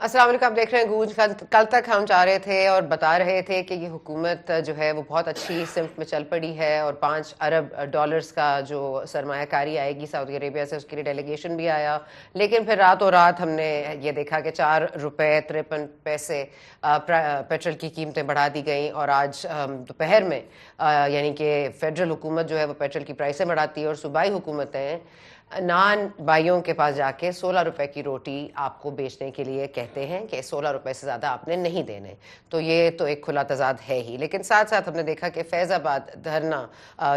السلام علیکم، آپ دیکھ رہے ہیں گونج۔ کل تک ہم چاہ رہے تھے اور بتا رہے تھے کہ یہ حکومت جو ہے وہ بہت اچھی سمت میں چل پڑی ہے اور 5 ارب ڈالرز کا جو سرمایہ کاری آئے گی سعودی عربیہ سے، اس کے لیے ڈیلیگیشن بھی آیا، لیکن پھر راتوں رات ہم نے یہ دیکھا کہ 4 روپے 53 پیسے پیٹرول کی قیمتیں بڑھا دی گئیں، اور آج دوپہر میں یعنی کہ فیڈرل حکومت جو ہے وہ پیٹرول کی پرائسیں بڑھاتی ہے اور صوبائی حکومتیں نان بھائیوں کے پاس جا کے 16 روپے کی روٹی آپ کو بیچنے کے لیے کہتے ہیں کہ 16 روپے سے زیادہ آپ نے نہیں دینے۔ تو یہ تو ایک کھلا تضاد ہے ہی، لیکن ساتھ ساتھ ہم نے دیکھا کہ فیض آباد دھرنا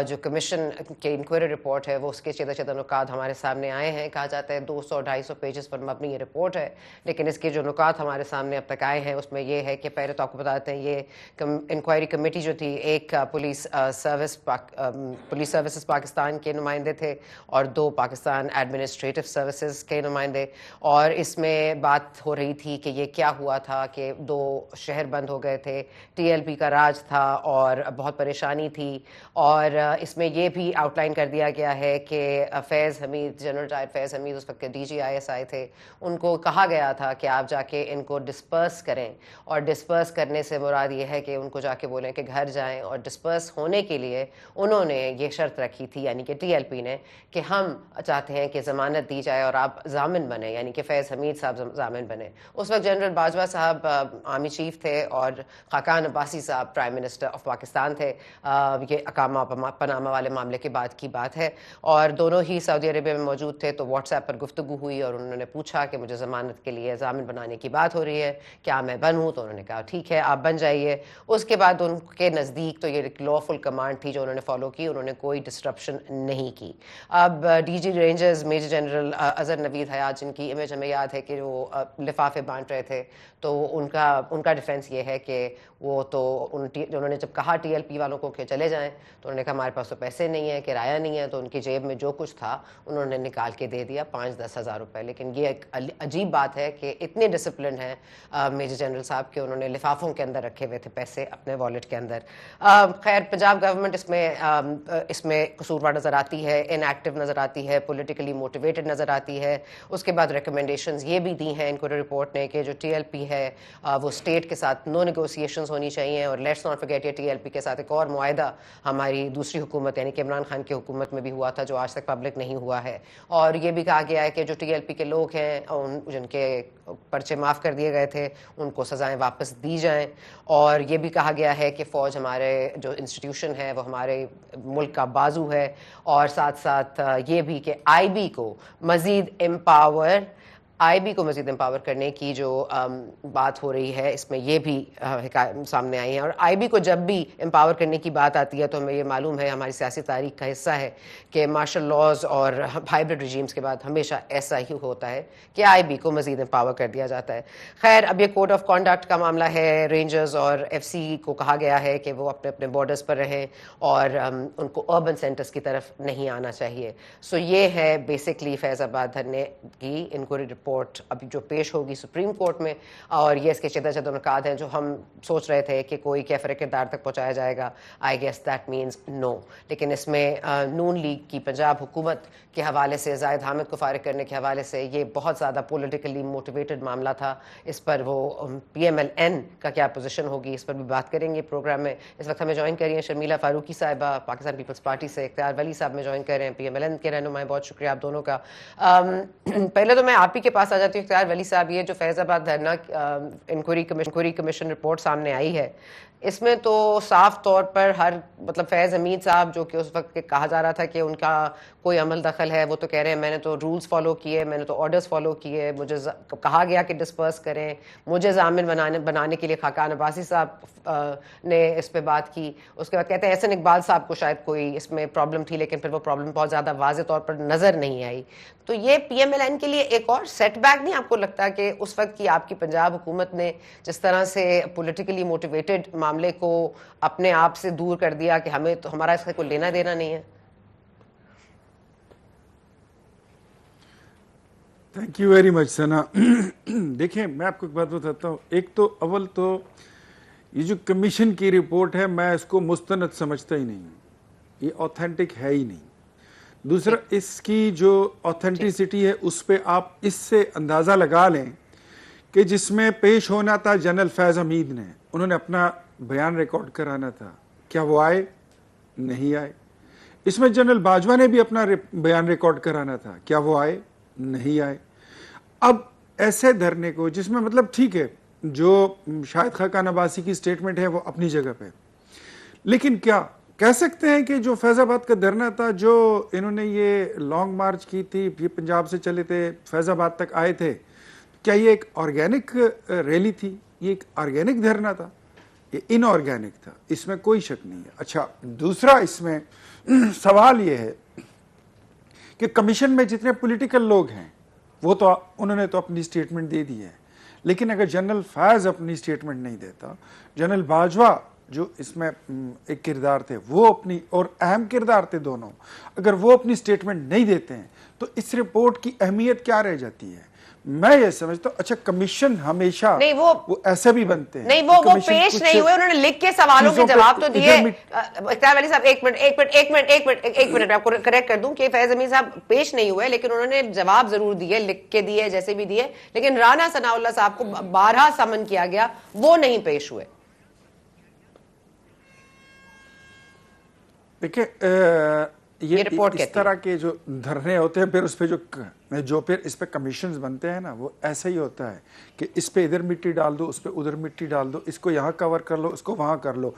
جو کمیشن کے انکوائری رپورٹ ہے وہ اس کے چیدہ چیدہ نکات ہمارے سامنے آئے ہیں۔ کہا جاتا ہے 200-250 پیجز پر مبنی یہ رپورٹ ہے، لیکن اس کے جو نکات ہمارے سامنے اب تک آئے ہیں اس میں یہ ہے کہ پہلے تو آپ کو بتاتے ہیں یہ انکوائری کمیٹی جو تھی، ایک پولیس سروسز پاکستان کے نمائندے تھے اور 2 پاکستان ایڈمنسٹریٹو سروسز کے نمائندے، اور اس میں بات ہو رہی تھی کہ یہ کیا ہوا تھا کہ 2 شہر بند ہو گئے تھے، ٹی ایل پی کا راج تھا اور بہت پریشانی تھی، اور اس میں یہ بھی آؤٹ لائن کر دیا گیا ہے کہ فیض حمید، جنرل ٹائر فیض حمید اس وقت کے D G I S I تھے، ان کو کہا گیا تھا کہ آپ جا کے ان کو ڈسپرس کریں، اور ڈسپرس کرنے سے مراد یہ ہے کہ ان کو جا کے بولیں کہ گھر جائیں، اور ڈسپرس ہونے کے لیے انہوں نے یہ شرط رکھی تھی، یعنی کہ ٹی ایل پی نے، کہ ہم چاہتے ہیں کہ ضمانت دی جائے اور آپ ضامن بنیں، یعنی کہ فیض حمید صاحب ضامن بنے۔ اس وقت جنرل باجوہ صاحب آرمی چیف تھے اور خاقان عباسی صاحب پرائم منسٹر آف پاکستان تھے۔ یہ اقامہ پاناما والے معاملے کے بعد کی بات ہے، اور دونوں ہی سعودی عربیہ میں موجود تھے، تو واٹس ایپ پر گفتگو ہوئی اور انہوں نے پوچھا کہ مجھے ضمانت کے لیے ضامن بنانے کی بات ہو رہی ہے، کیا میں بنوں؟ تو انہوں نے کہا ٹھیک ہے آپ بن جائیے۔ اس کے بعد ان کے نزدیک تو یہ ایک لافل کمانڈ تھی جو انہوں نے فالو کی، انہوں نے کوئی ڈسٹرپشن نہیں کی۔ اب D G rangers major general Azhar Naveed Hayat, جن کی امیج ہمیں یاد ہے کہ وہ لفافے بانٹ رہے تھے، تو ان کا ڈیفینس یہ ہے کہ وہ تو انہوں نے جب کہا ٹی ایل پی والوں کو کہ چلے جائیں تو انہوں نے کہا ہمارے پاس تو پیسے نہیں ہیں، کرایہ نہیں ہے، تو ان کی جیب میں جو کچھ تھا انہوں نے نکال کے دے دیا 5-10 ہزار روپے۔ لیکن یہ ایک عجیب بات ہے کہ اتنے ڈسپلن ہیں میجر جنرل صاحب کہ انہوں نے لفافوں کے اندر رکھے ہوئے تھے پیسے اپنے والیٹ کے اندر۔ خیر پنجاب گورنمنٹ اس میں قصوروار نظر آتی ہے، ان ایکٹیو نظر آتی ہے، پولیٹیکلی موٹیویٹڈ نظر آتی ہے۔ اس کے بعد ریکمنڈیشنز یہ بھی دی ہیں انکوائری رپورٹ نے کہ جو ٹی ایل پی ہے وہ اسٹیٹ کے ساتھ نو نیگوسیشنز ہونی چاہیے، اور لیٹس ناٹ فرگیٹ یہ ٹی ایل پی کے ساتھ ایک اور معاہدہ ہماری دوسری حکومت یعنی کہ عمران خان کی حکومت میں بھی ہوا تھا جو آج تک پبلک نہیں ہوا ہے، اور یہ بھی کہا گیا ہے کہ جو ٹی ایل پی کے لوگ ہیں جن کے پرچے معاف کر دیے گئے تھے ان کو سزائیں واپس دی جائیں، اور یہ بھی کہا گیا ہے کہ فوج ہمارے جو انسٹیٹیوشن ہے وہ ہمارے ملک کا بازو ہے، اور ساتھ ساتھ یہ بھی کہ آئی بی کو مزید امپاور کرنے کی جو بات ہو رہی ہے، اس میں یہ بھی سامنے آئی ہیں۔ اور آئی بی کو جب بھی امپاور کرنے کی بات آتی ہے تو ہمیں یہ معلوم ہے، ہماری سیاسی تاریخ کا حصہ ہے کہ مارشل لاز اور ہائبرڈ رجیمز کے بعد ہمیشہ ایسا ہی ہوتا ہے کہ آئی بی کو مزید امپاور کر دیا جاتا ہے۔ خیر اب یہ کوڈ آف کانڈکٹ کا معاملہ ہے، رینجرز اور ایف سی کو کہا گیا ہے کہ وہ اپنے اپنے بارڈرز پر رہیں اور ان کو اربن سینٹرز کی طرف نہیں آنا چاہیے۔ سو یہ ہے بیسکلی فیض آباد دھرنے کی انکوائری رپورٹ ابھی جو پیش ہوگی سپریم کورٹ میں، اور یہ اس کے چیدہ چیدہ نکات ہیں جو ہم سوچ رہے تھے کہ کوئی کیفر کردار تک پہنچایا جائے گا، آئی گیس دیٹ مینز نو، لیکن اس میں نون لیگ کی پنجاب حکومت کے حوالے سے، زاہد حامد کو فارغ کرنے کے حوالے سے یہ بہت زیادہ پولیٹیکلی موٹیویٹڈ معاملہ تھا۔ اس پر وہ پی ایم ایل این کا کیا پوزیشن ہوگی اس پر بھی بات کریں گے پروگرام میں۔ اس وقت ہمیں جوائن کر رہی ہیں شرمیلا فاروقی صاحبہ پاکستان پیپلز پارٹی سے، اختیار ولی صاحب میں جوائن کر رہے ہیں پی ایم ایل این کے رہنمائے، بہت شکریہ آپ دونوں کا۔ پہلے تو میں آپ ہی کے پاس آ جاتی ہوں اختیار ولی صاحب، یہ جو فیض آباد دھرنا انکوائری کمیشن رپورٹ سامنے آئی ہے، اس میں تو صاف طور پر مطلب فیض حمید صاحب جو کہ اس وقت کہا جا رہا تھا کہ ان کا کوئی عمل دخل ہے، وہ تو کہہ رہے ہیں میں نے تو رولز فالو کیے، میں نے تو آرڈرز فالو کیے، مجھے کہا گیا کہ ڈسپرس کریں، مجھے ضامن بنانے کے لیے خاقان عباسی صاحب نے اس پہ بات کی۔ اس کے بعد کہتے ہیں احسن اقبال صاحب کو شاید کوئی اس میں پرابلم تھی، لیکن پھر وہ پرابلم بہت زیادہ واضح طور پر نظر نہیں آئی۔ تو یہ پی ایم ایل این کے لیے ایک اور سیٹ بیک نہیں آپ کو لگتا کہ اس وقت کی آپ کی پنجاب حکومت نے جس طرح سے پولیٹیکلی موٹیویٹڈ معاملے کو اپنے آپ سے دور کر دیا کہ ہمیں تو ہمارا اس کا کوئی لینا دینا نہیں ہے؟ تھینک یو ویری مچ ثنا۔ دیکھیں میں آپ کو ایک بات بتاتا ہوں، ایک تو اول تو یہ جو کمیشن کی رپورٹ ہے میں اس کو مستند سمجھتا ہی نہیں ہوں، یہ اوتھینٹک ہے ہی نہیں۔ دوسرا اس کی جو اوتھینٹسٹی ہے اس پہ آپ اس سے اندازہ لگا لیں کہ جس میں پیش ہونا تھا جنرل فیض حمید نے, انہوں نے اپنا بیان ریکارڈ کرانا تھا, کیا وہ آئے؟ نہیں آئے. اس میں جنرل باجوہ نے بھی اپنا بیان ریکارڈ کرانا تھا, کیا وہ آئے؟ نہیں آئے. اب ایسے دھرنے کو جس میں مطلب ٹھیک ہے جو شاہد خاقان عباسی کی سٹیٹمنٹ ہے وہ اپنی جگہ پہ, لیکن کیا کہہ سکتے ہیں کہ جو فیض آباد کا دھرنا تھا, جو انہوں نے یہ لانگ مارچ کی تھی, یہ پنجاب سے چلے تھے فیض آباد تک آئے تھے, کیا یہ ایک آرگینک ریلی تھی؟ یہ ایک آرگینک دھرنا تھا؟ یہ ان آرگینک تھا, اس میں کوئی شک نہیں ہے. اچھا, دوسرا اس میں سوال یہ ہے کہ کمیشن میں جتنے پولیٹیکل لوگ ہیں وہ تو انہوں نے تو اپنی سٹیٹمنٹ دے دی ہے, لیکن اگر جنرل فیض اپنی سٹیٹمنٹ نہیں دیتا, جنرل باجوہ جو اس میں ایک کردار تھے وہ اپنی, اور اہم کردار تھے دونوں, اگر وہ اپنی سٹیٹمنٹ نہیں دیتے ہیں تو اس رپورٹ کی اہمیت کیا رہ جاتی ہے؟ میں یہ سمجھتا ہوں اچھا کمشن ہمیشہ نہیں وہ ایسے بھی بنتے ہیں, نہیں, وہ پیش نہیں ہوئے, انہوں نے لکھ کے سوالوں کے جواب تو دیے. اختیار علی صاحب ایک منٹ آپ کو کریکٹ کر دوں کہ فیض حمید صاحب پیش نہیں ہوئے, لیکن انہوں نے جواب ضرور دیے, لکھ کے دیے, جیسے بھی دیے, لیکن رانا ثناء اللہ صاحب کو 12 سمن کیا گیا, وہ نہیں پیش ہوئے. دیکھیں یہ اس طرح کے جو دھرنے ہوتے ہیں, پھر اس پہ جو پھر اس پہ کمیشنز بنتے ہیں نا, وہ ایسا ہی ہوتا ہے کہ اس پہ ادھر مٹی ڈال دو, اس پہ ادھر مٹی ڈال دو, اس کو یہاں کور کر لو, اس کو وہاں کر لو.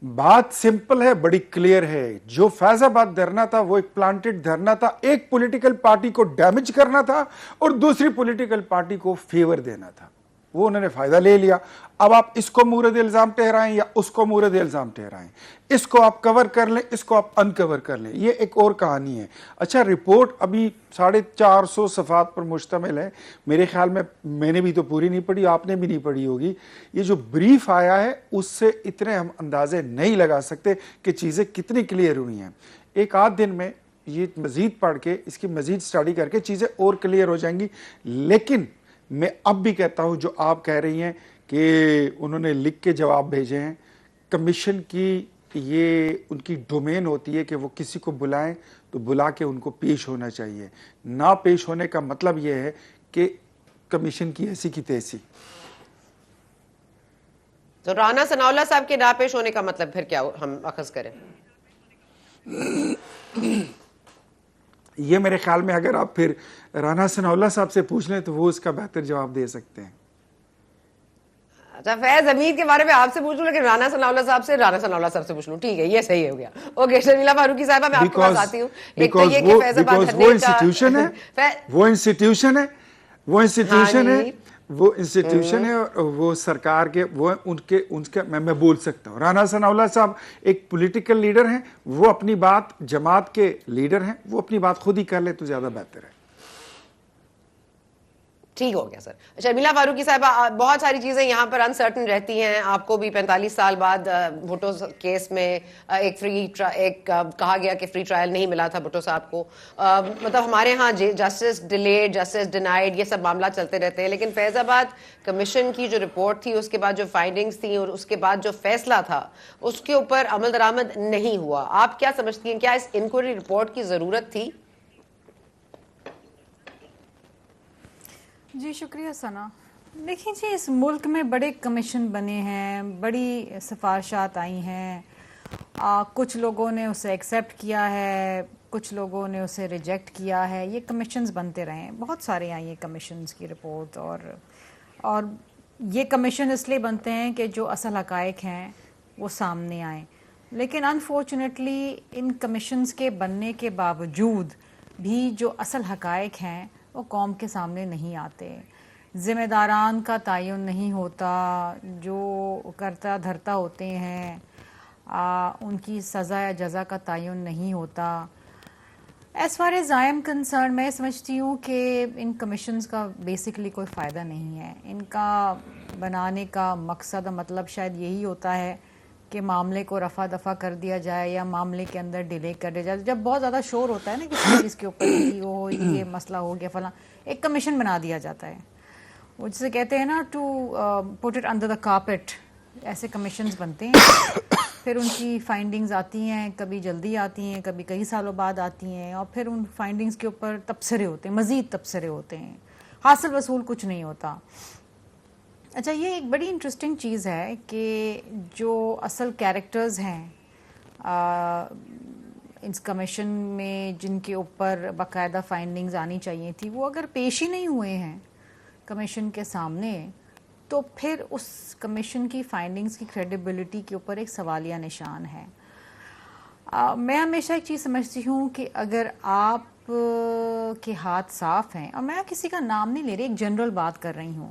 بات سمپل ہے, بڑی کلیئر ہے. جو فیض آباد دھرنا تھا وہ ایک پلانٹڈ دھرنا تھا, ایک پولیٹیکل پارٹی کو ڈیمیج کرنا تھا اور دوسری پولیٹیکل پارٹی کو فیور دینا تھا. وہ انہوں نے فائدہ لے لیا. اب آپ اس کو مورد الزام ٹھہرائیں یا اس کو مورد الزام ٹھہرائیں, اس کو آپ کور کر لیں, اس کو آپ انکور کر لیں, یہ ایک اور کہانی ہے. اچھا, رپورٹ ابھی 450 صفحات پر مشتمل ہے. میرے خیال میں نے بھی تو پوری نہیں پڑھی, آپ نے بھی نہیں پڑھی ہوگی. یہ جو بریف آیا ہے اس سے اتنے ہم اندازے نہیں لگا سکتے کہ چیزیں کتنی کلیئر ہوئی ہیں. ایک آدھ دن میں یہ مزید پڑھ کے, اس کی مزید سٹڈی کر کے چیزیں اور کلیئر ہو جائیں گی. لیکن میں اب بھی کہتا ہوں جو آپ کہہ رہی ہیں کہ انہوں نے لکھ کے جواب بھیجے ہیں, کمیشن کی یہ ان کی ڈومین ہوتی ہے کہ وہ کسی کو بلائیں تو بلا کے ان کو پیش ہونا چاہیے. نہ پیش ہونے کا مطلب یہ ہے کہ کمیشن کی ایسی کی تیسی. تو رانا ثناء اللہ صاحب کے نہ پیش ہونے کا مطلب پھر کیا ہم اخذ کریں؟ یہ میرے خیال میں اگر آپ پھر رانا ثناء اللہ صاحب سے پوچھ لیں تو وہ اس کا بہتر جواب دے سکتے ہیں. اچھا, فیض حمید کے بارے میں آپ سے پوچھ لوں, لیکن رانا ثناء اللہ صاحب سے پوچھ لوں, ٹھیک ہے, یہ صحیح ہو گیا. اوکے, شرمیلہ فاروقی صاحبہ میں آپ کے پاس آتی ہوں. ایک تو یہ کہ فیض آباد وہ انسٹیٹیوشن ہے اور وہ سرکار کے ان کے میں بول سکتا ہوں. رانا ثناء اللہ صاحب ایک پولیٹیکل لیڈر ہیں, وہ اپنی بات, جماعت کے لیڈر ہیں, وہ اپنی بات خود ہی کر لے تو زیادہ بہتر ہے. ٹھیک ہو گیا سر. شرمیلہ فاروقی صاحبہ, بہت ساری چیزیں یہاں پر انسرٹن رہتی ہیں. آپ کو بھی 45 سال بعد بھٹو کیس میں ایک کہا گیا کہ فری ٹرائل نہیں ملا تھا بھٹو صاحب کو. مطلب ہمارے ہاں جسٹس ڈیلیڈ, جسٹس ڈینائیڈ, یہ سب معاملہ چلتے رہتے ہیں. لیکن فیض آباد کمیشن کی جو رپورٹ تھی, اس کے بعد جو فائنڈنگز تھیں اور اس کے بعد جو فیصلہ تھا, اس کے اوپر عمل درآمد نہیں ہوا. آپ کیا سمجھتی ہیں, کیا اس انکوائری رپورٹ کی ضرورت تھی؟ جی شکریہ ثنا. دیکھیں جی, اس ملک میں بڑے کمیشن بنے ہیں, بڑی سفارشات آئی ہیں, کچھ لوگوں نے اسے ایکسیپٹ کیا ہے, کچھ لوگوں نے اسے ریجیکٹ کیا ہے. یہ کمیشنز بنتے رہے ہیں, بہت سارے آئی ہیں کمیشنز کی رپورٹ, اور یہ کمیشن اس لیے بنتے ہیں کہ جو اصل حقائق ہیں وہ سامنے آئیں. لیکن انفارچونیٹلی ان کمیشنز کے بننے کے باوجود بھی جو اصل حقائق ہیں وہ قوم کے سامنے نہیں آتے. ذمہ داران کا تعین نہیں ہوتا, جو کرتا دھرتا ہوتے ہیں ان کی سزا یا جزا کا تعین نہیں ہوتا. As far as I am concern, میں سمجھتی ہوں کہ ان کمیشنز کا بیسکلی کوئی فائدہ نہیں ہے. ان کا بنانے کا مقصد اور مطلب شاید یہی ہوتا ہے کہ معاملے کو رفع دفع کر دیا جائے یا معاملے کے اندر ڈیلے کر دیا جائے. جب بہت زیادہ شور ہوتا ہے نا کسی چیز کے اوپر کہ وہ یہ مسئلہ ہو گیا فلاں, ایک کمیشن بنا دیا جاتا ہے. وہ جسے کہتے ہیں نا to put it under the carpet, ایسے کمیشنز بنتے ہیں. پھر ان کی فائنڈنگز آتی ہیں, کبھی جلدی آتی ہیں, کبھی کئی سالوں بعد آتی ہیں, اور پھر ان فائنڈنگز کے اوپر تبصرے ہوتے ہیں, مزید تبصرے ہوتے ہیں, حاصل وصول کچھ نہیں ہوتا. اچھا یہ ایک بڑی انٹرسٹنگ چیز ہے کہ جو اصل کیریکٹرز ہیں اس کمیشن میں جن کے اوپر باقاعدہ فائنڈنگز آنی چاہیے تھی وہ اگر پیش ہی نہیں ہوئے ہیں کمیشن کے سامنے تو پھر اس کمیشن کی فائنڈنگز کی کریڈیبلٹی کے اوپر ایک سوالیہ نشان ہے. میں ہمیشہ ایک چیز سمجھتی ہوں کہ اگر آپ کے ہاتھ صاف ہیں, اور میں کسی کا نام نہیں لے رہی, ایک جنرل بات کر رہی ہوں,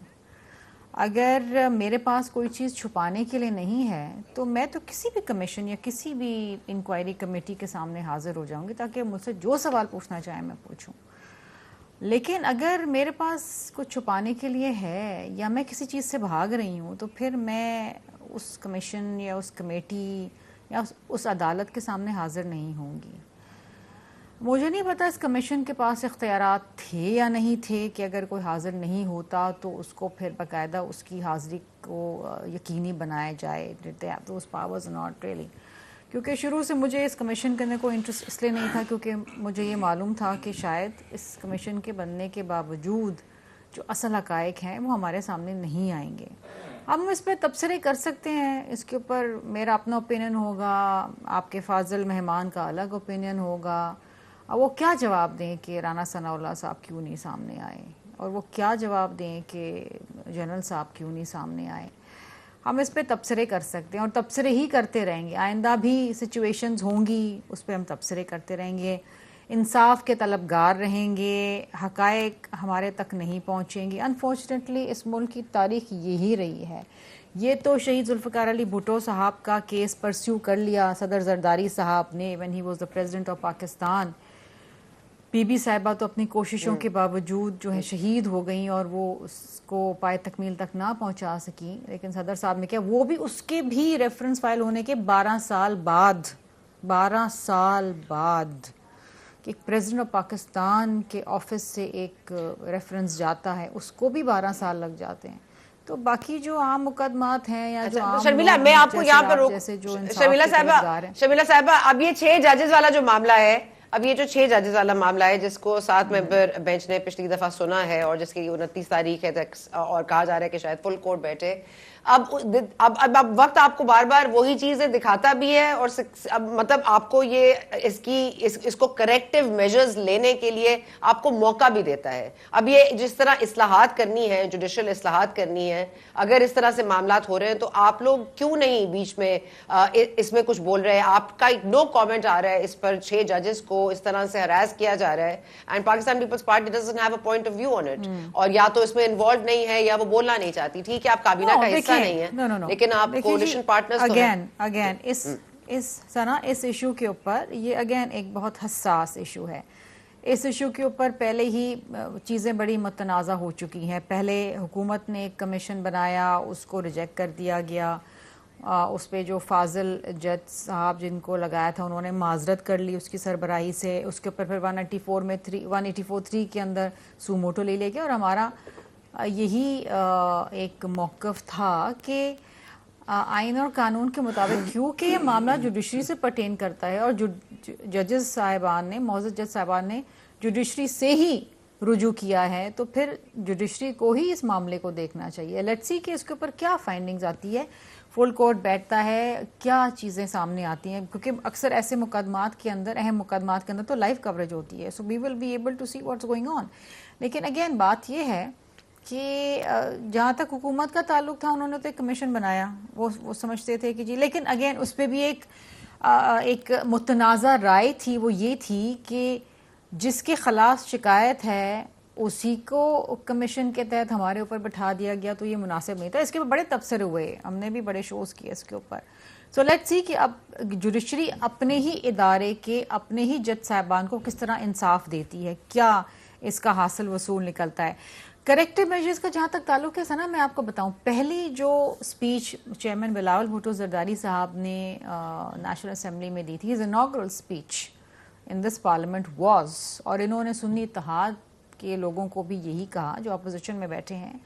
اگر میرے پاس کوئی چیز چھپانے کے لیے نہیں ہے تو میں تو کسی بھی کمیشن یا کسی بھی انکوائری کمیٹی کے سامنے حاضر ہو جاؤں گی تاکہ مجھ سے جو سوال پوچھنا چاہیں میں پوچھوں. لیکن اگر میرے پاس کچھ چھپانے کے لیے ہے یا میں کسی چیز سے بھاگ رہی ہوں تو پھر میں اس کمیشن یا اس کمیٹی یا اس عدالت کے سامنے حاضر نہیں ہوں گی. مجھے نہیں پتا اس کمیشن کے پاس اختیارات تھے یا نہیں تھے کہ اگر کوئی حاضر نہیں ہوتا تو اس کو پھر باقاعدہ اس کی حاضری کو یقینی بنایا جائے. those powers not really. کیونکہ شروع سے مجھے اس کمیشن کرنے کو انٹرسٹ اس لیے نہیں تھا کیونکہ مجھے یہ معلوم تھا کہ شاید اس کمیشن کے بننے کے باوجود جو اصل حقائق ہیں وہ ہمارے سامنے نہیں آئیں گے. ہم اس پہ تبصرے کر سکتے ہیں, اس کے اوپر میرا اپنا اوپینین ہوگا, آپ کے فاضل مہمان کا الگ اوپینین ہوگا. وہ کیا جواب دیں کہ رانا ثناء اللہ صاحب کیوں نہیں سامنے آئے, اور وہ کیا جواب دیں کہ جنرل صاحب کیوں نہیں سامنے آئے. ہم اس پہ تبصرے کر سکتے ہیں اور تبصرے ہی کرتے رہیں گے. آئندہ بھی سچویشنز ہوں گی, اس پہ ہم تبصرے کرتے رہیں گے, انصاف کے طلبگار رہیں گے, حقائق ہمارے تک نہیں پہنچیں گے. انفارچونیٹلی اس ملک کی تاریخ یہی رہی ہے. یہ تو شہید ذوالفقار علی بھٹو صاحب کا کیس پرسیو کر لیا صدر زرداری صاحب نے when he was the president of Pakistan. بی بی صاحبہ تو اپنی کوششوں کے باوجود جو ہے شہید ہو گئیں اور وہ اس کو پائے تکمیل تک نہ پہنچا سکیں. لیکن صدر صاحب نے کیا, وہ بھی اس کے بھی ریفرنس فائل ہونے کے 12 سال بعد کہ ایک پریزیڈنٹ آف پاکستان کے آفس سے ایک ریفرنس جاتا ہے, اس کو بھی 12 سال لگ جاتے ہیں. تو باقی جو عام مقدمات ہیں یا جو عام شرمیلا میں آپ کو یہاں پر شرمیلا صاحبہ اب یہ 6 ججز والا جو معاملہ ہے, اب یہ جو 6 ججز والا معاملہ ہے جس کو 7 ممبر بینچ نے پچھلی دفعہ سنا ہے اور جس کی 29 تاریخ ہے اور کہا جا رہا ہے کہ شاید فل کورٹ بیٹھے, اب وقت آپ کو بار بار وہی چیزیں دکھاتا بھی ہے اور اب مطلب آپ کو یہ اس کو کریکٹیو میجرز لینے کے لیے آپ کو موقع بھی دیتا ہے. اب یہ جس طرح اصلاحات کرنی ہے, جوڈیشل اصلاحات کرنی ہے, اگر اس طرح سے معاملات ہو رہے ہیں تو آپ لوگ کیوں نہیں بیچ میں اس میں کچھ بول رہے ہیں؟ آپ کا نو کامنٹ آ رہا ہے اس پر 6 ججز کو اس طرح سے ہراس کیا جا رہا ہے and Pakistan Peoples Party doesn't have a point of view on it, اور یا تو اس میں انوالو نہیں ہے یا وہ بولنا نہیں چاہتی. ٹھیک ہے آپ کابینہ کا حصہ نہیں ہے لیکن آپ کولیشن پارٹنرز تو ہیں. اگین اس ایشو کے اوپر یہ اگین ایک بہت حساس ایشو ہے. اس ایشو کے اوپر پہلے ہی چیزیں بڑی متنازع ہو چکی ہیں. پہلے حکومت نے ایک کمیشن بنایا, اس کو ریجیکٹ کر دیا گیا. اس پہ جو فاضل جج صاحب جن کو لگایا تھا انہوں نے معذرت کر لی اس کی سربراہی سے. اس کے اوپر پھر 184(3) کے اندر سو موٹو لے لیا گیا, اور ہمارا یہی ایک موقف تھا کہ آئین اور قانون کے مطابق کیونکہ یہ معاملہ جوڈیشری سے پرٹین کرتا ہے اور ججز صاحبان نے, معزز جج صاحبان نے جوڈیشری سے ہی رجوع کیا ہے, تو پھر جوڈیشری کو ہی اس معاملے کو دیکھنا چاہیے. لیٹس سی کہ اس کے اوپر کیا فائنڈنگز آتی ہے, فل کورٹ بیٹھتا ہے, کیا چیزیں سامنے آتی ہیں, کیونکہ اکثر ایسے مقدمات کے اندر, اہم مقدمات کے اندر تو لائیو کوریج ہوتی ہے, so we will be able to see what's going on. لیکن اگین بات یہ ہے کہ جہاں تک حکومت کا تعلق تھا انہوں نے تو ایک کمیشن بنایا, وہ سمجھتے تھے کہ جی, لیکن اگین اس پہ بھی ایک متنازع رائے تھی. وہ یہ تھی کہ جس کے خلاف شکایت ہے اسی کو کمیشن کے تحت ہمارے اوپر بٹھا دیا گیا, تو یہ مناسب نہیں تھا. اس کے اوپر بڑے تبصرے ہوئے, ہم نے بھی بڑے شوز کیے اس کے اوپر. سو لیٹس سی کہ اب جوڈیشری اپنے ہی ادارے کے اپنے ہی جج صاحبان کو کس طرح انصاف دیتی ہے, کیا اس کا حاصل وصول نکلتا ہے. کریکٹیو میجرز کا جہاں تک تعلق ہے سنا, میں آپ کو بتاؤں, پہلی جو اسپیچ چیئرمین بلاول بھٹو زرداری صاحب نے نیشنل اسمبلی میں دی تھی, his inaugural speech in this parliament was, اور انہوں نے سنی اتحاد کے لوگوں کو بھی یہی کہا جو اپوزیشن میں بیٹھے ہیں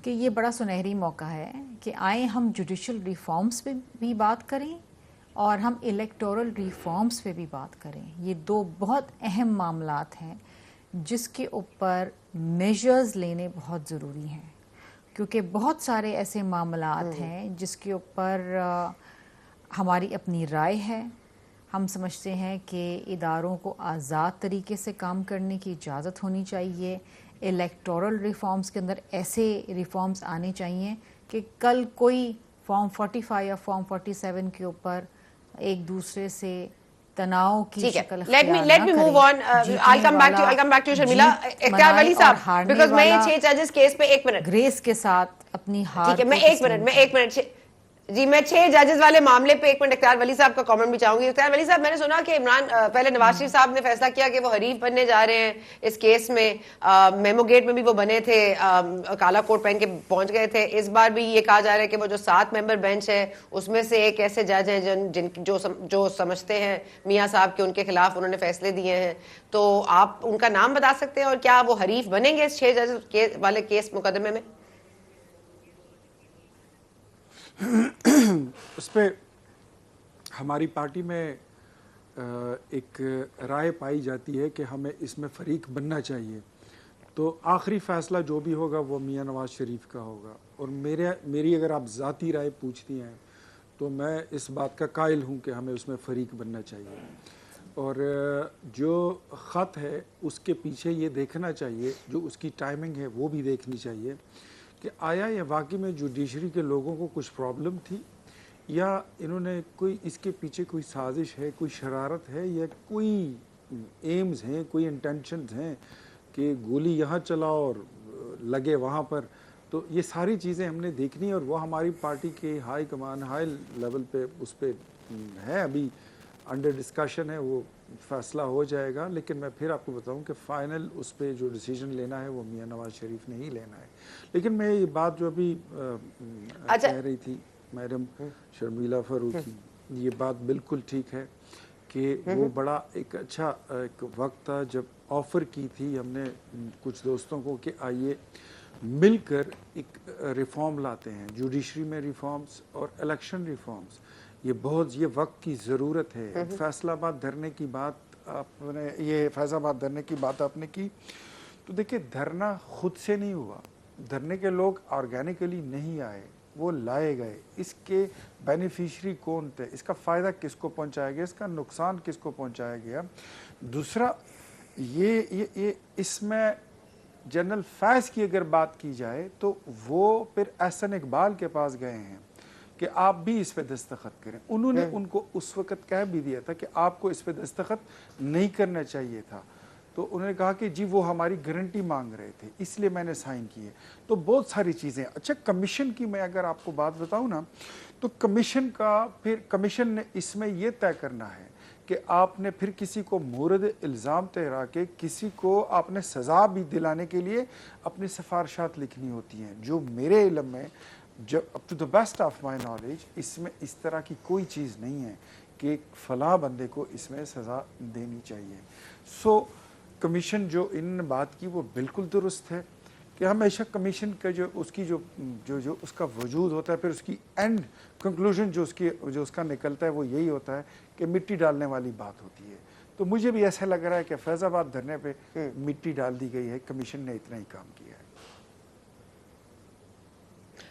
کہ یہ بڑا سنہری موقع ہے کہ آئیں ہم جوڈیشل ریفارمز پہ بھی بات کریں اور ہم الیکٹورل ریفارمز پہ بھی بات کریں. یہ 2 بہت اہم معاملات ہیں جس کے اوپر میجرز لینے بہت ضروری ہیں. کیونکہ بہت سارے ایسے معاملات ہیں جس کے اوپر ہماری اپنی رائے ہے. ہم سمجھتے ہیں کہ اداروں کو آزاد طریقے سے کام کرنے کی اجازت ہونی چاہیے. الیکٹورل ریفارمز کے اندر ایسے ریفارمز آنے چاہیے کہ کل کوئی فارم 45 یا فارم 47 کے اوپر ایک دوسرے سے تناؤ کی شکل اختیار نہ کرے. Let me move on. I'll come back to you, Sharmila. اختیار ولی صاحب, because میں یہ 6 ججز کیس پہ ایک منٹ گریس کے ساتھ اپنی ہار ٹھیک ہے, میں ایک منٹ جی میں 6 ججز والے معاملے پہ ایک منٹ اختیار ولی صاحب کا کامنٹ بھی چاہوں گی. اختیار ولی صاحب, میں نے سنا کہ عمران پہلے نواز شریف صاحب نے فیصلہ کیا کہ وہ حریف بننے جا رہے ہیں اس کیس میں. میمو گیٹ میں بھی وہ بنے تھے, کالا کوٹ پہن کے پہنچ گئے تھے. اس بار بھی یہ کہا جا رہا ہے کہ وہ جو 7 ممبر بینچ ہے اس میں سے ایک ایسے جج ہیں جو سمجھتے ہیں میاں صاحب کے ان کے خلاف انہوں نے فیصلے دیے ہیں. تو آپ ان کا نام بتا سکتے ہیں اور کیا وہ حریف بنیں گے اس 6 ججز والے کیس مقدمے میں؟ اس پہ ہماری پارٹی میں ایک رائے پائی جاتی ہے کہ ہمیں اس میں فریق بننا چاہیے. تو آخری فیصلہ جو بھی ہوگا وہ میاں نواز شریف کا ہوگا. اور میری اگر آپ ذاتی رائے پوچھتی ہیں تو میں اس بات کا قائل ہوں کہ ہمیں اس میں فریق بننا چاہیے. اور جو خط ہے اس کے پیچھے یہ دیکھنا چاہیے, جو اس کی ٹائمنگ ہے وہ بھی دیکھنی چاہیے کہ آیا یہ واقعی میں جوڈیشری کے لوگوں کو کچھ پرابلم تھی یا انہوں نے کوئی اس کے پیچھے کوئی سازش ہے, کوئی شرارت ہے, یا کوئی ایمز ہیں, کوئی انٹینشنز ہیں کہ گولی یہاں چلاؤ اور لگے وہاں پر. تو یہ ساری چیزیں ہم نے دیکھنی ہے اور وہ ہماری پارٹی کے ہائی کمان ہائی لیول پہ اس پہ ہے, ابھی انڈر ڈسکشن ہے, وہ فیصلہ ہو جائے گا. لیکن میں پھر آپ کو بتاؤں کہ فائنل اس پہ جو ڈیسیجن لینا ہے وہ میاں نواز شریف نے ہی لینا ہے. لیکن میں یہ بات جو ابھی کہہ رہی تھی میڈم شرمیلا فاروقی, یہ بات بالکل ٹھیک ہے کہ وہ بڑا ایک اچھا ایک وقت تھا جب آفر کی تھی ہم نے کچھ دوستوں کو کہ آئیے مل کر ایک ریفارم لاتے ہیں, جوڈیشری میں ریفارمز اور الیکشن ریفارمز. یہ وقت کی ضرورت ہے. فیصل آباد دھرنے کی بات آپ نے, یہ فیض آباد دھرنے کی بات آپ نے کی, تو دیکھیں دھرنا خود سے نہیں ہوا, دھرنے کے لوگ آرگینکلی نہیں آئے, وہ لائے گئے. اس کے بینیفیشری کون تھے, اس کا فائدہ کس کو پہنچایا گیا, اس کا نقصان کس کو پہنچایا گیا. دوسرا یہ اس میں جنرل فیض کی اگر بات کی جائے تو وہ پھر احسن اقبال کے پاس گئے ہیں کہ آپ بھی اس پہ دستخط کریں. انہوں نے ان کو اس وقت کہہ بھی دیا تھا کہ آپ کو اس پہ دستخط نہیں کرنا چاہیے تھا. تو انہوں نے کہا کہ جی وہ ہماری گارنٹی مانگ رہے تھے اس لیے میں نے سائن کیے. تو بہت ساری چیزیں. اچھا کمیشن کی میں اگر آپ کو بات بتاؤں نا, تو کمیشن نے اس میں یہ طے کرنا ہے کہ آپ نے پھر کسی کو مورد الزام ٹھہرا کے کسی کو آپ نے سزا بھی دلانے کے لیے اپنی سفارشات لکھنی ہوتی ہیں. جو میرے علم میں up to the best of my knowledge اس میں اس طرح کی کوئی چیز نہیں ہے کہ فلاں بندے کو اس میں سزا دینی چاہیے. سو کمیشن جو انہوں نے بات کی وہ بالکل درست ہے کہ ہمیشہ کمیشن کا جو اس کا وجود ہوتا ہے, پھر اس کی اینڈ کنکلوژن جو اس کا نکلتا ہے وہ یہی ہوتا ہے کہ مٹی ڈالنے والی بات ہوتی ہے. تو مجھے بھی ایسا لگ رہا ہے کہ فیض آباد دھرنے پہ مٹی ڈال دی گئی ہے, کمیشن نے اتنا ہی کام کیا ہے.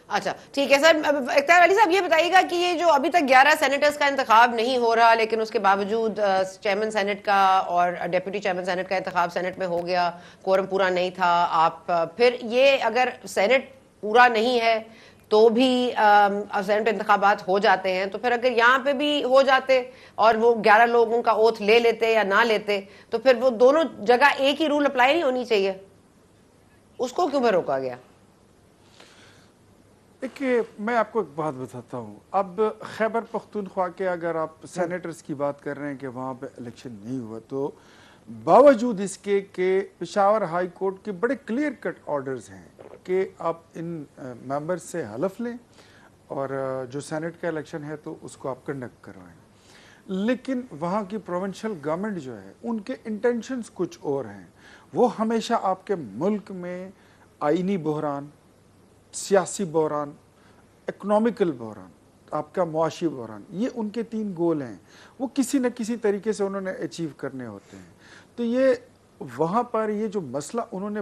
اچھا ٹھیک ہے سر. اختیار علی صاحب یہ بتائیے گا کہ یہ جو ابھی تک 11 سینیٹرز کا انتخاب نہیں ہو رہا, لیکن اس کے باوجود چیئرمین سینٹ کا اور ڈیپٹی چیئرمین سینٹ کا انتخاب سینٹ میں ہو گیا, کورم پورا نہیں تھا. آپ پھر یہ اگر سینٹ پورا نہیں ہے تو بھی سینٹ انتخابات ہو جاتے ہیں, تو پھر اگر یہاں پہ بھی ہو جاتے اور وہ 11 لوگوں کا اوتھ لے لیتے یا نہ لیتے, تو پھر وہ دونوں جگہ ایک ہی رول اپلائی نہیں ہونی چاہیے, اس کو کیوں پہ روکا گیا؟ دیکھیے میں آپ کو ایک بات بتاتا ہوں. اب خیبر پختونخوا کے اگر آپ سینیٹرز کی بات کر رہے ہیں کہ وہاں پہ الیکشن نہیں ہوا, تو باوجود اس کے کہ پشاور ہائی کورٹ کے بڑے کلیئر کٹ آرڈرز ہیں کہ آپ ان ممبرز سے حلف لیں اور جو سینٹ کا الیکشن ہے تو اس کو آپ کنڈکٹ کروائیں. لیکن وہاں کی پروونشل گورنمنٹ جو ہے ان کے انٹینشنز کچھ اور ہیں. وہ ہمیشہ آپ کے ملک میں آئینی بحران, سیاسی بحران, اکنامیکل بحران, آپ کا معاشی بحران, یہ ان کے 3 گول ہیں. وہ کسی نہ کسی طریقے سے انہوں نے اچیو کرنے ہوتے ہیں. تو یہ وہاں پر یہ جو مسئلہ انہوں نے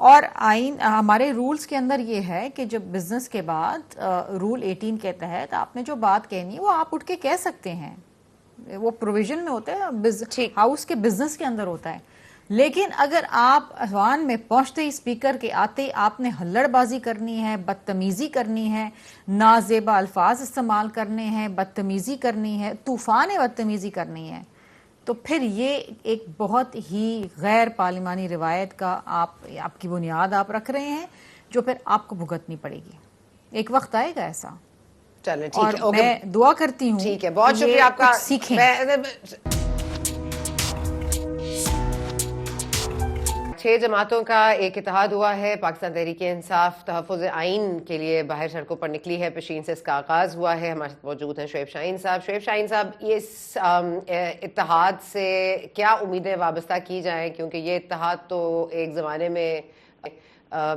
اور آئین ہمارے رولز کے اندر یہ ہے کہ جب بزنس کے بعد رول 18 کے تحت آپ نے جو بات کہنی ہے وہ آپ اٹھ کے کہہ سکتے ہیں, وہ پروویژن میں ہوتا ہے, ہاؤس کے بزنس کے اندر ہوتا ہے. لیکن اگر آپ ایوان میں پہنچتے ہی اسپیکر کے آتے ہی آپ نے ہلڑ بازی کرنی ہے, بدتمیزی کرنی ہے, نازیبا الفاظ استعمال کرنے ہیں, بدتمیزی کرنی ہے, طوفان بدتمیزی کرنی ہے, تو پھر یہ ایک بہت ہی غیر پارلیمانی روایت کا آپ کی بنیاد آپ رکھ رہے ہیں, جو پھر آپ کو بھگتنی پڑے گی. ایک وقت آئے گا ایسا. چلیں اور ٹھیک ہے, میں دعا کرتی ہوں ٹھیک ہے, بہت کہ شکریہ یہ آپ کا. کچھ سیکھیں. 6 جماعتوں کا ایک اتحاد ہوا ہے. پاکستان تحریک انصاف تحفظ آئین کے لیے باہر سڑکوں پر نکلی ہے. پشین سے اس کا آغاز ہوا ہے. ہمارے ساتھ موجود ہیں شعیب شاہین صاحب. شعیب شاہین صاحب, اس اتحاد سے کیا امیدیں وابستہ کی جائیں, کیونکہ یہ اتحاد تو ایک زمانے میں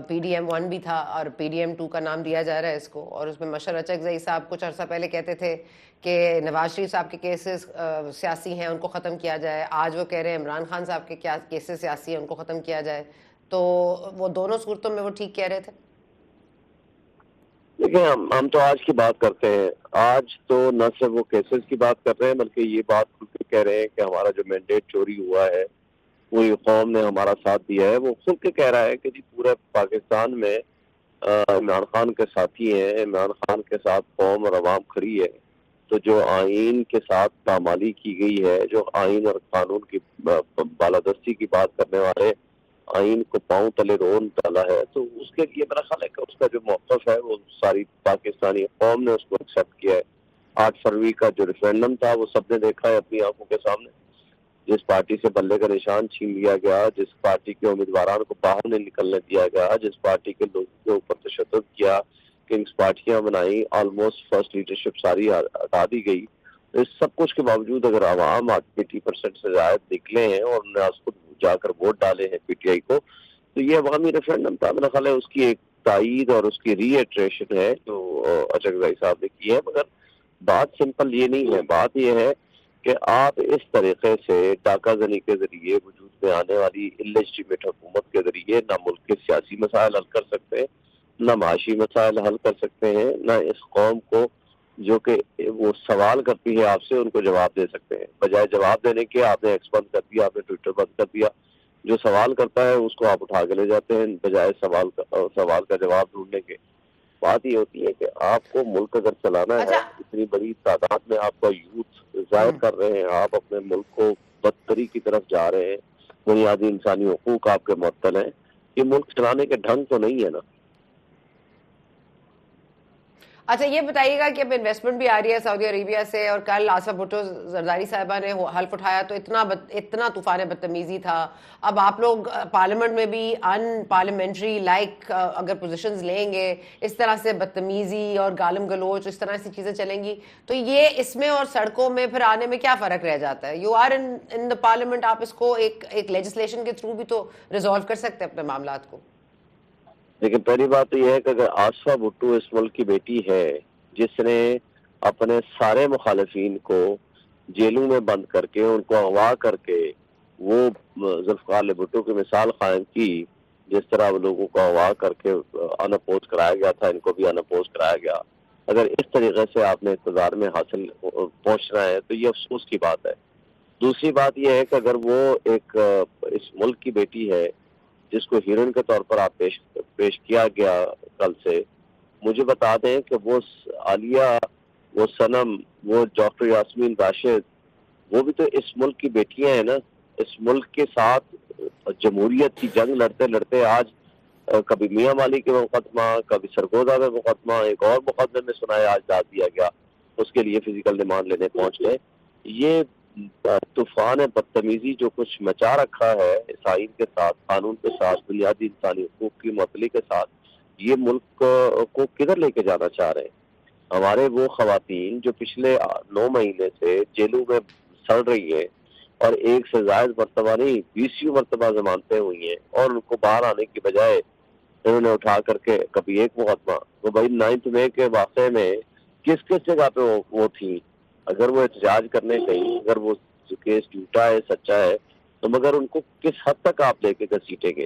پی ڈی ایم 1 بھی تھا اور پی ڈی ایم 2 کا نام دیا جا رہا ہے اس کو, اور اس میں مشر اچکزئی صاحب کچھ عرصہ پہلے کہتے تھے کہ نواز شریف صاحب کے کیسز سیاسی ہیں ان کو ختم کیا جائے. آج وہ کہہ رہے ہیں عمران خان صاحب کے کیا کیسز سیاسی ہیں ان کو ختم کیا جائے. تو وہ دونوں صورتوں میں وہ ٹھیک کہہ رہے تھے؟ دیکھیں, ہم تو آج کی بات کرتے ہیں. آج تو نہ صرف وہ کیسز کی بات کر رہے ہیں بلکہ یہ بات کھل کے کہہ رہے ہیں کہ ہمارا جو مینڈیٹ چوری ہوا ہے, پوری قوم نے ہمارا ساتھ دیا ہے. وہ کھل کے کہہ رہا ہے کہ جی پورے پاکستان میں عمران خان کے ساتھی ہیں, عمران خان کے ساتھ قوم اور عوام کھڑی ہے. تو جو آئین کے ساتھ پامالی کی گئی ہے, جو آئین اور قانون کی بالادستی کی بات کرنے والے آئین کو پاؤں تلے رون ڈالا ہے, تو اس کے لیے میرا خیال ہے کہ اس کا جو موقف ہے وہ ساری پاکستانی قوم نے اس کو ایکسیپٹ کیا ہے. 8 فروری کا جو ریفرینڈم تھا وہ سب نے دیکھا ہے اپنی آنکھوں کے سامنے. جس پارٹی سے بلے کا نشان چھین لیا گیا, جس پارٹی کے امیدواران کو باہر نہیں نکلنے دیا گیا, جس پارٹی کے لوگوں کے اوپر تشدد کیا, کنگز پارٹیاں بنائی, آلموسٹ فرسٹ لیڈرشپ ساری ہٹا دی گئی. اس سب کچھ کے باوجود اگر عوام 80% سے زائد نکلے ہیں اور انہوں نے اس کو جا کر ووٹ ڈالے ہیں پی ٹی آئی کو, تو یہ عوامی ریفرینڈم تھا. میرا خیال ہے اس کی ایک تائید اور اس کی ری ایٹریشن ہے جو اچکزئی صاحب نے کی ہے. مگر بات سمپل یہ نہیں ہے. بات یہ ہے کہ آپ اس طریقے سے ڈاکہ زنی کے ذریعے وجود میں آنے والی انلیجیٹمیٹ حکومت کے ذریعے نہ ملک کے سیاسی مسائل حل کر سکتے ہیں, نہ معاشی مسائل حل کر سکتے ہیں, نہ اس قوم کو جو کہ وہ سوال کرتی ہے آپ سے ان کو جواب دے سکتے ہیں. بجائے جواب دینے کے آپ نے ایکس بند کر دیا, آپ نے ٹویٹر بند کر دیا. جو سوال کرتا ہے اس کو آپ اٹھا کے لے جاتے ہیں بجائے سوال کا جواب ڈھونڈنے کے. بات یہ ہوتی ہے کہ آپ کو ملک اگر چلانا ہے, اتنی بڑی تعداد میں آپ کا یوتھ ضائع کر رہے ہیں, آپ اپنے ملک کو بدتری کی طرف جا رہے ہیں, بنیادی انسانی حقوق آپ کے معطل ہیں, یہ ملک چلانے کے ڈھنگ تو نہیں ہے نا. اچھا یہ بتائیے گا کہ اب انویسٹمنٹ بھی آ رہی ہے سعودی عربیہ سے, اور کل آصفہ بھٹو زرداری صاحبہ نے حلف اٹھایا تو اتنا طوفان بدتمیزی تھا. اب آپ لوگ پارلیمنٹ میں بھی ان پارلیمنٹری لائک اگر پوزیشنز لیں گے, اس طرح سے بدتمیزی اور گالم گلوچ اس طرح سے چیزیں چلیں گی, تو یہ اس میں اور سڑکوں میں پھر آنے میں کیا فرق رہ جاتا ہے؟ You are in the parliament, آپ اس کو ایک لیجسلیشن کے تھرو بھی تو ریزالو کر سکتے ہیں اپنے معاملات کو. لیکن پہلی بات تو یہ ہے کہ اگر آصفہ بھٹو اس ملک کی بیٹی ہے جس نے اپنے سارے مخالفین کو جیلوں میں بند کر کے ان کو اغوا کر کے وہ ذوالفقار بھٹو کی مثال قائم کی, جس طرح وہ لوگوں کو اغوا کر کے ان اپوز کرایا گیا تھا, ان کو بھی ان اپوز کرایا گیا. اگر اس طریقے سے آپ نے اقتدار میں حاصل پہنچنا ہے تو یہ افسوس کی بات ہے. دوسری بات یہ ہے کہ اگر وہ ایک اس ملک کی بیٹی ہے جس کو ہیروئن کے طور پر آپ پیش کیا گیا کل سے, مجھے بتا دیں کہ وہ عالیہ, وہ صنم, وہ ڈاکٹر یاسمین راشد, وہ بھی تو اس ملک کی بیٹیاں ہیں نا. اس ملک کے ساتھ جمہوریت کی جنگ لڑتے لڑتے آج کبھی میاں مالی کے مقدمہ, کبھی سرگودا میں مقدمہ, ایک اور مقدمے میں سنایا آج ڈال دیا گیا, اس کے لیے فزیکل ڈیمانڈ لینے پہنچ گئے. یہ طوفان بدتمیزی جو کچھ مچا رکھا ہے اس آئین کے ساتھ, قانون کے ساتھ, بنیادی انسانی حقوق کی معطلی کے ساتھ, یہ ملک کو کدھر لے کے جانا چاہ رہے ہیں؟ ہمارے وہ خواتین جو پچھلے 9 مہینے سے جیلوں میں سڑ رہی ہیں اور ایک سے زائد مرتبہ نہیں 20 مرتبہ ضمانتیں ہوئی ہیں, اور ان کو باہر آنے کی بجائے انہوں نے اٹھا کر کے کبھی ایک مقدمہ, وہ بھائی 9 مئی کے واقعے میں کس جگہ پہ وہ تھی؟ اگر وہ احتجاج کرنے گئی, اگر وہ کیس جھوٹا ہے سچا ہے, تو مگر ان کو کس حد تک آپ لے کے گھسیٹیں گے؟